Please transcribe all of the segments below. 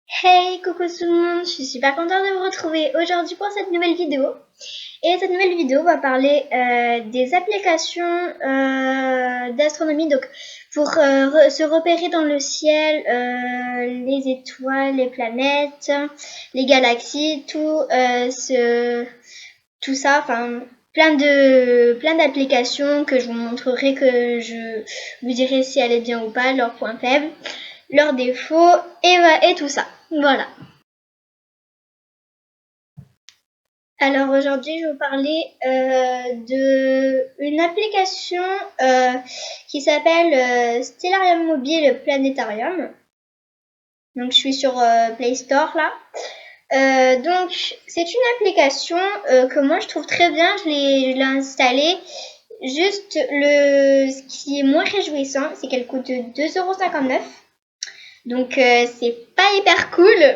Hey, coucou tout le monde, je suis super contente de vous retrouver aujourd'hui pour cette nouvelle vidéo. Et cette nouvelle vidéo va parler des applications d'astronomie, donc pour se repérer dans le ciel, les étoiles, les planètes, les galaxies, tout ça, enfin plein d'applications que je vous montrerai, que je vous dirai si elle est bien ou pas, leurs points faibles, leurs défauts et tout ça. Voilà. Alors aujourd'hui, je vais vous parler d'une application qui s'appelle Stellarium Mobile Planétarium. Donc je suis sur Play Store là. Donc c'est une application que moi je trouve très bien. Je l'ai installée. Juste ce qui est moins réjouissant, c'est qu'elle coûte 2,59 €. Donc c'est pas hyper cool.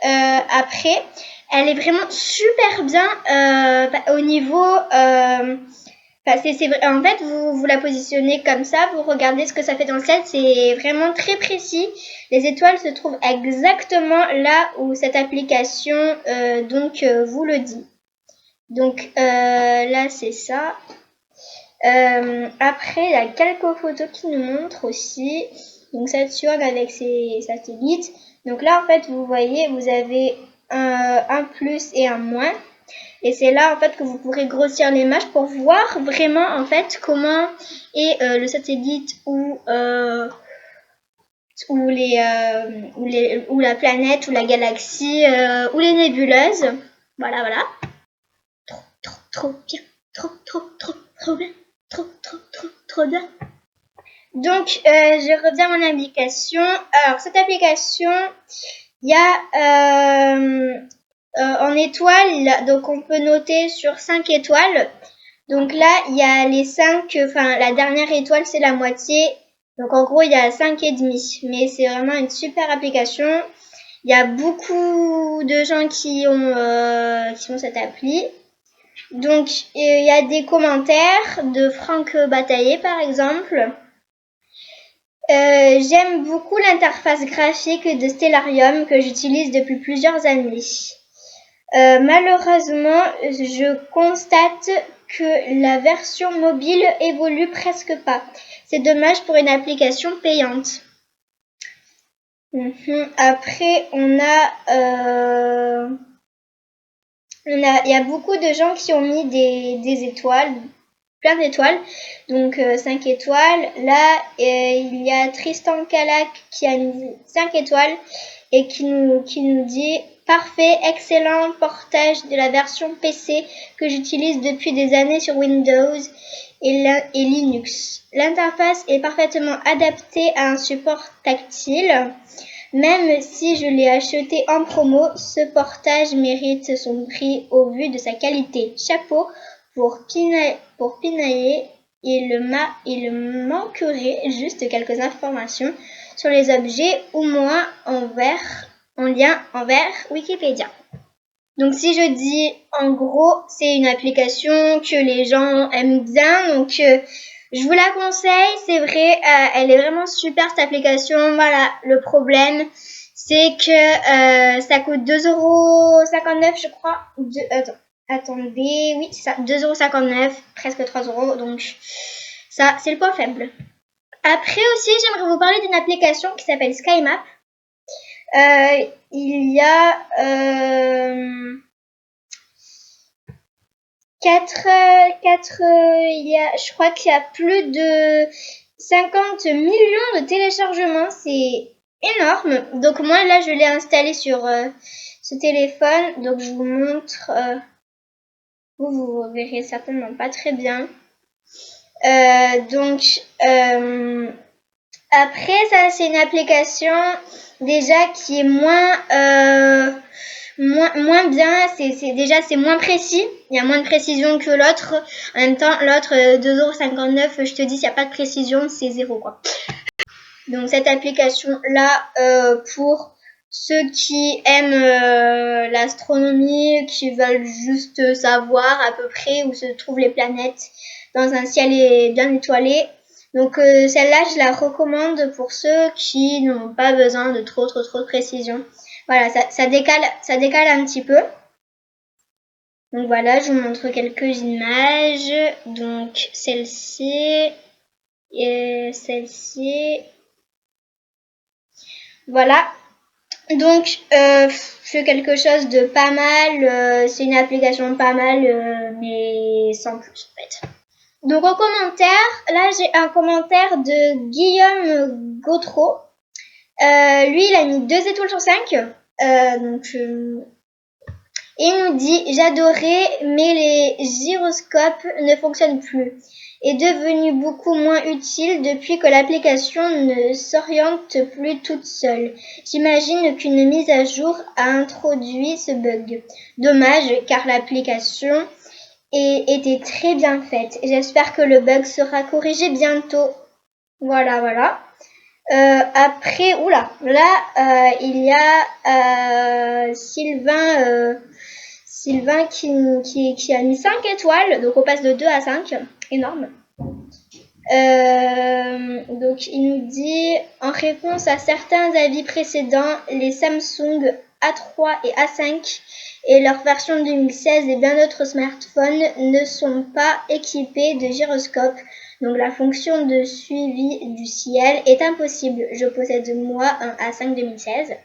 Après, elle est vraiment super bien au niveau. En fait, vous la positionnez comme ça, vous regardez ce que ça fait dans le ciel, c'est vraiment très précis. Les étoiles se trouvent exactement là où cette application vous le dit. Donc là, c'est ça. Après, il y a quelques photos qui nous montrent aussi. Donc Saturne avec ses satellites. Donc là, en fait, vous voyez, vous avez un plus et un moins. Et c'est là, en fait, que vous pourrez grossir l'image pour voir vraiment, en fait, comment est le satellite ou la planète ou la galaxie ou les nébuleuses. Voilà, voilà. Trop bien. Trop bien. Trop bien. Donc, je reviens à mon application. Alors, cette application, il y a en étoiles, donc on peut noter sur 5 étoiles. Donc là, il y a les 5, enfin la dernière étoile, c'est la moitié. Donc en gros, il y a 5,5. Mais c'est vraiment une super application. Il y a beaucoup de gens qui ont cette appli. Donc, il y a des commentaires de Franck Bataillé, par exemple. J'aime beaucoup l'interface graphique de Stellarium que j'utilise depuis plusieurs années. Malheureusement, je constate que la version mobile évolue presque pas. C'est dommage pour une application payante. Après, il y a beaucoup de gens qui ont mis des étoiles, plein d'étoiles, donc 5 étoiles. Là, il y a Tristan Calac qui a mis 5 étoiles et qui nous dit parfait, excellent portage de la version PC que j'utilise depuis des années sur Windows et Linux. L'interface est parfaitement adaptée à un support tactile. Même si je l'ai acheté en promo, ce portage mérite son prix au vu de sa qualité. Chapeau pour pinailler, il manquerait juste quelques informations sur les objets ou moins en lien envers Wikipédia. Donc si je dis en gros, c'est une application que les gens aiment bien, donc je vous la conseille, c'est vrai, elle est vraiment super cette application. Voilà, le problème, c'est que ça coûte 2,59 € je crois. Attendez, oui, c'est ça, 2,59 €, presque 3 €, donc ça, c'est le point faible. Après aussi, j'aimerais vous parler d'une application qui s'appelle SkyMap. Il y a je crois qu'il y a plus de 50 millions de téléchargements, c'est énorme. Donc moi là je l'ai installé sur ce téléphone, donc je vous montre. Vous verrez certainement pas très bien. Après ça, c'est une application déjà qui est moins bien, c'est moins précis, il y a moins de précision que l'autre. En même temps, l'autre 2,59 €, je te dis, s'il n'y a pas de précision, c'est 0 quoi. Donc cette application là, pour ceux qui aiment l'astronomie, qui veulent juste savoir à peu près où se trouvent les planètes dans un ciel bien étoilé. Donc celle-là, je la recommande pour ceux qui n'ont pas besoin de trop de précision. Voilà, ça décale un petit peu. Donc voilà, je vous montre quelques images. Donc celle-ci et celle-ci. Voilà. Donc c'est quelque chose de pas mal. C'est une application pas mal, mais sans plus en fait. Donc en commentaire, là j'ai un commentaire de Guillaume Gautreau. Lui il a mis 2 étoiles sur 5. Et il nous dit: j'adorais, mais les gyroscopes ne fonctionnent plus. Est devenu beaucoup moins utile depuis que l'application ne s'oriente plus toute seule. J'imagine qu'une mise à jour a introduit ce bug. Dommage, car l'application était très bien faite. J'espère que le bug sera corrigé bientôt. Voilà. Après, là, il y a Sylvain qui a mis 5 étoiles, donc on passe de 2 à 5, énorme. Donc il nous dit: en réponse à certains avis précédents, les Samsung A3 et A5 et leur version 2016 et bien d'autres smartphones ne sont pas équipés de gyroscope. Donc la fonction de suivi du ciel est impossible. Je possède moi un A5 2016.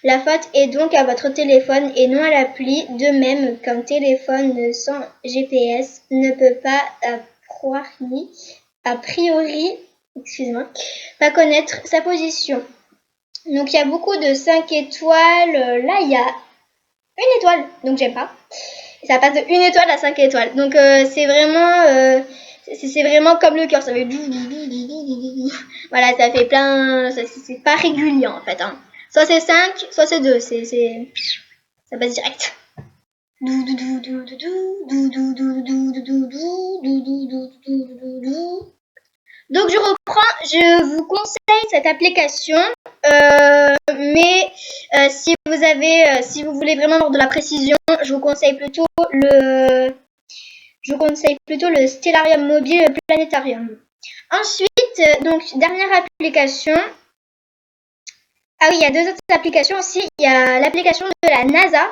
La faute est donc à votre téléphone et non à l'appli, de même qu'un téléphone sans GPS ne peut pas a priori, pas connaître sa position. Donc il y a beaucoup de 5 étoiles. Là il y a 1 étoile, donc j'aime pas. Ça passe de 1 étoile à 5 étoiles. Donc c'est vraiment comme le cœur, ça fait voilà, ça fait plein, c'est pas régulier en fait, hein. Soit c'est 5, soit c'est 2, ça passe direct. Donc je reprends, je vous conseille cette application, mais si vous voulez vraiment avoir de la précision, je vous conseille plutôt le Stellarium mobile Planétarium. Ensuite, donc dernière application. Ah oui, il y a 2 autres applications aussi. Il y a l'application de la NASA.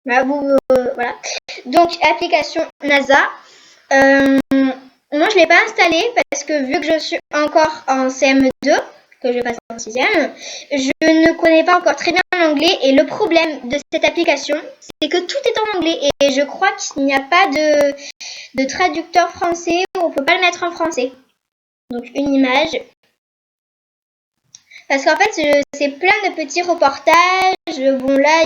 Voilà. Donc application NASA. Moi je ne l'ai pas installée parce que vu que je suis encore en CM2, que je passe en 6e, je ne connais pas encore très bien l'anglais, et le problème de cette application, c'est que tout est en anglais et je crois qu'il n'y a pas de traducteur français, ou on ne peut pas le mettre en français. Donc une image. Parce qu'en fait, c'est plein de petits reportages. Bon là,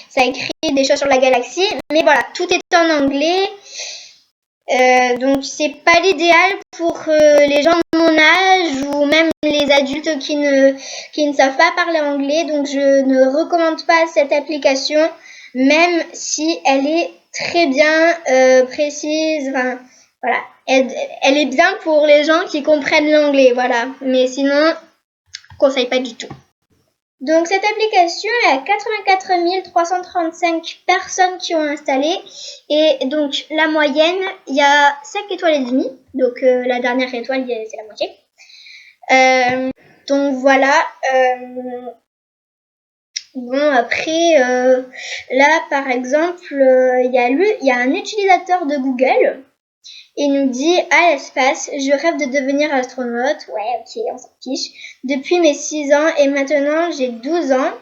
ça écrit des choses sur la galaxie, mais voilà, tout est en anglais. Donc c'est pas l'idéal pour les gens de mon âge ou même les adultes qui ne savent pas parler anglais. Donc je ne recommande pas cette application, même si elle est très bien précise. Enfin, voilà, elle est bien pour les gens qui comprennent l'anglais, voilà. Mais sinon, je conseille pas du tout. Donc cette application est à 84 335 personnes qui ont installé, et donc la moyenne, il y a 5 étoiles et demie, donc la dernière étoile c'est la moitié. Donc voilà. Bon après, là par exemple, il y a un utilisateur de Google. Il nous dit: à l'espace, je rêve de devenir astronaute. Ouais, ok, on s'en fiche. Depuis mes 6 ans et maintenant j'ai 12 ans.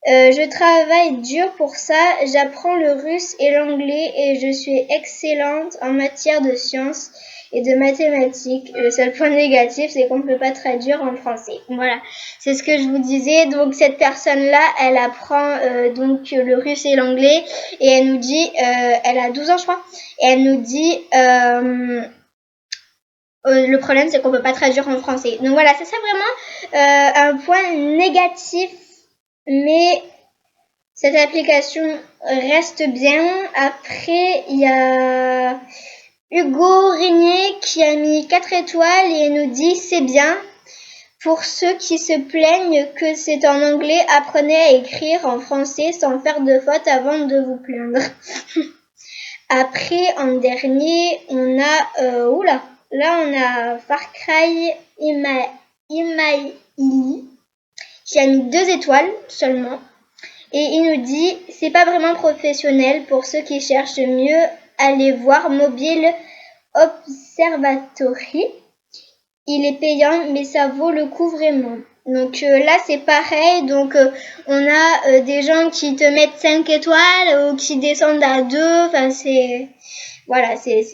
Je travaille dur pour ça. J'apprends le russe et l'anglais et je suis excellente en matière de sciences et de mathématiques. Le seul point négatif, c'est qu'on ne peut pas traduire en français. Voilà, c'est ce que je vous disais. Donc cette personne-là, elle apprend donc le russe et l'anglais, et elle nous dit, elle a 12 ans je crois, et elle nous dit le problème c'est qu'on ne peut pas traduire en français. Donc voilà, c'est ça vraiment un point négatif, mais cette application reste bien. Après, il y a Hugo Régnier qui a mis 4 étoiles et nous dit: c'est bien. Pour ceux qui se plaignent que c'est en anglais, apprenez à écrire en français sans faire de faute avant de vous plaindre. Après, en dernier, on a là on a Far Cry Imaili qui a mis 2 étoiles seulement. Et il nous dit, c'est pas vraiment professionnel pour ceux qui cherchent mieux, aller voir Mobile Observatory. Il est payant, mais ça vaut le coup vraiment. Donc là, c'est pareil. Donc on a des gens qui te mettent 5 étoiles ou qui descendent à 2. Enfin, c'est... Voilà, c'est...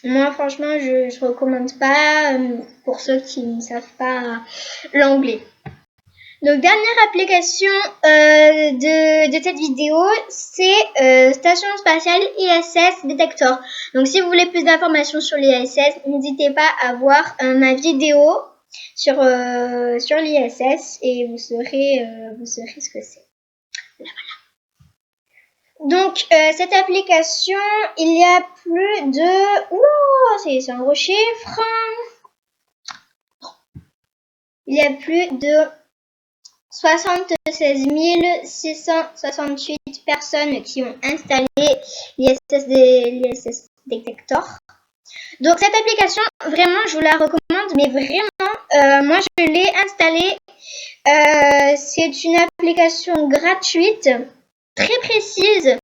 Moi, franchement, je recommande pas pour ceux qui ne savent pas l'anglais. Donc, dernière application de cette vidéo, c'est Station Spatiale ISS Detector. Donc, si vous voulez plus d'informations sur l'ISS, n'hésitez pas à voir ma vidéo sur l'ISS et vous saurez ce que c'est. Voilà. Donc, cette application, il y a plus de... Ouah, c'est un gros chiffre. Il y a plus de 76 668 personnes qui ont installé l'ISS Detector. Donc cette application, vraiment, je vous la recommande, mais vraiment, moi je l'ai installée. C'est une application gratuite, très précise,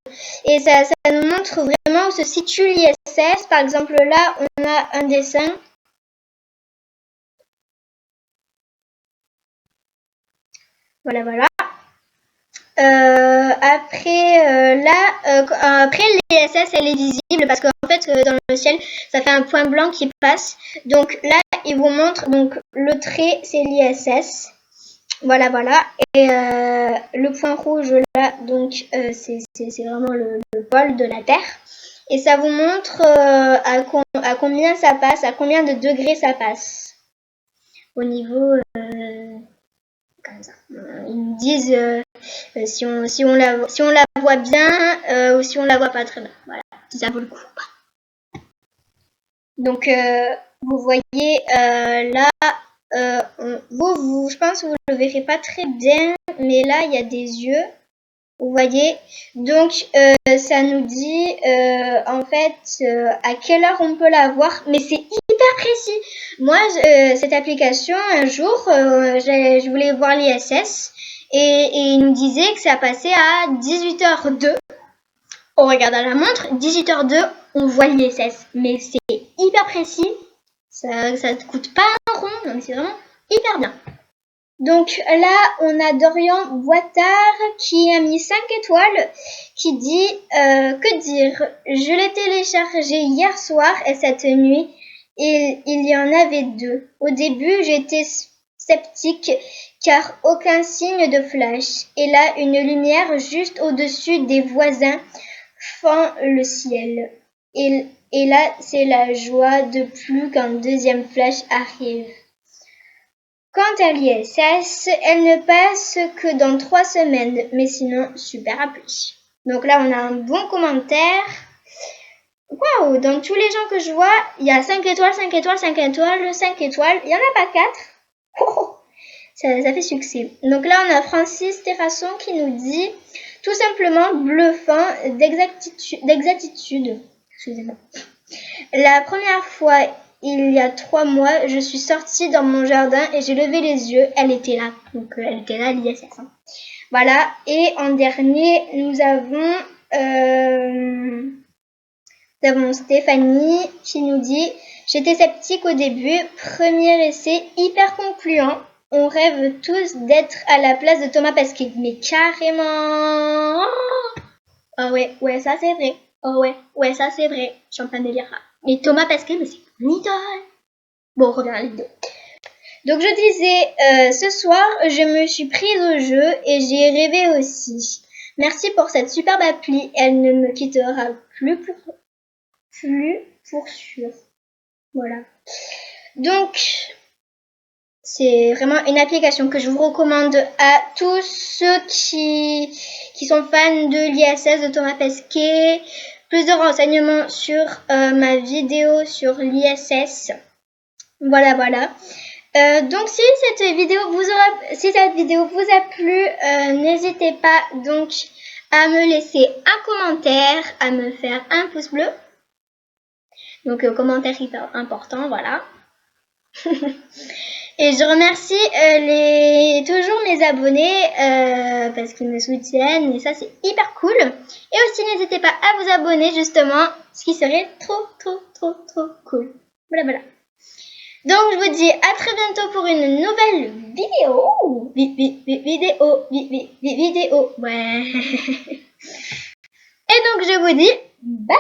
et ça nous montre vraiment où se situe l'ISS. Par exemple, là, on a un dessin. Voilà. Après l'ISS elle est visible parce qu'en fait dans le ciel ça fait un point blanc qui passe. Donc là il vous montre, donc le trait c'est l'ISS. Voilà. Et le point rouge là, donc c'est vraiment le pôle de la Terre. Et ça vous montre à combien ça passe, à combien de degrés ça passe. Au niveau comme ça. Ils nous disent si on la voit bien ou si on la voit pas très bien. Voilà, si ça vaut le coup ou pas. Donc vous voyez là, je pense que vous le verrez pas très bien, mais là il y a des yeux. Vous voyez, donc ça nous dit en fait à quelle heure on peut la voir, mais c'est hyper précis. Moi, cette application, un jour, je voulais voir l'ISS et il nous disait que ça passait à 18h02. On regarde à la montre, 18h02, on voit l'ISS, mais c'est hyper précis. Ça ne coûte pas un rond, donc c'est vraiment hyper bien. Donc là, on a Dorian Boitard qui a mis 5 étoiles, qui dit que dire, je l'ai téléchargé hier soir et cette nuit, et il y en avait 2. Au début, j'étais sceptique car aucun signe de flash. Et là, une lumière juste au-dessus des voisins fend le ciel. Et là, c'est la joie de plus qu'un deuxième flash arrive. Quant à l'ISS, elle ne passe que dans 3 semaines, mais sinon, super appli. Donc là, on a un bon commentaire. Waouh, dans tous les gens que je vois, il y a 5 étoiles, 5 étoiles, 5 étoiles, 5 étoiles. Il n'y en a pas 4. Oh, ça fait succès. Donc là, on a Francis Terrasson qui nous dit tout simplement bluffant d'exactitude. Excusez-moi. La première fois, il y a 3 mois, je suis sortie dans mon jardin et j'ai levé les yeux. Elle était là. Donc, elle était là, l'ISS. Voilà. Et en dernier, nous avons Stéphanie qui nous dit « J'étais sceptique au début. Premier essai hyper concluant. On rêve tous d'être à la place de Thomas Pesquet. » Mais carrément. Oh ouais, ça c'est vrai. Oh ouais, ça c'est vrai. Je suis en train de lire ça. Mais Thomas Pesquet, mais c'est une idole. Bon, on revient à la vidéo. Donc je disais, ce soir, je me suis prise au jeu et j'ai rêvé aussi. Merci pour cette superbe appli. Elle ne me quittera plus pour sûr. Voilà. Donc, c'est vraiment une application que je vous recommande à tous ceux qui sont fans de l'ISS de Thomas Pesquet. Plus de renseignements sur ma vidéo sur l'ISS. Voilà. Donc si cette vidéo vous a plu, n'hésitez pas donc à me laisser un commentaire, à me faire un pouce bleu. Donc commentaire hyper important, voilà. Et je remercie toujours mes abonnés parce qu'ils me soutiennent et ça c'est hyper cool. Et aussi n'hésitez pas à vous abonner justement, ce qui serait trop cool. Voilà. Donc je vous dis à très bientôt pour une nouvelle vidéo. Vidéo. Ouais. Et donc je vous dis bye.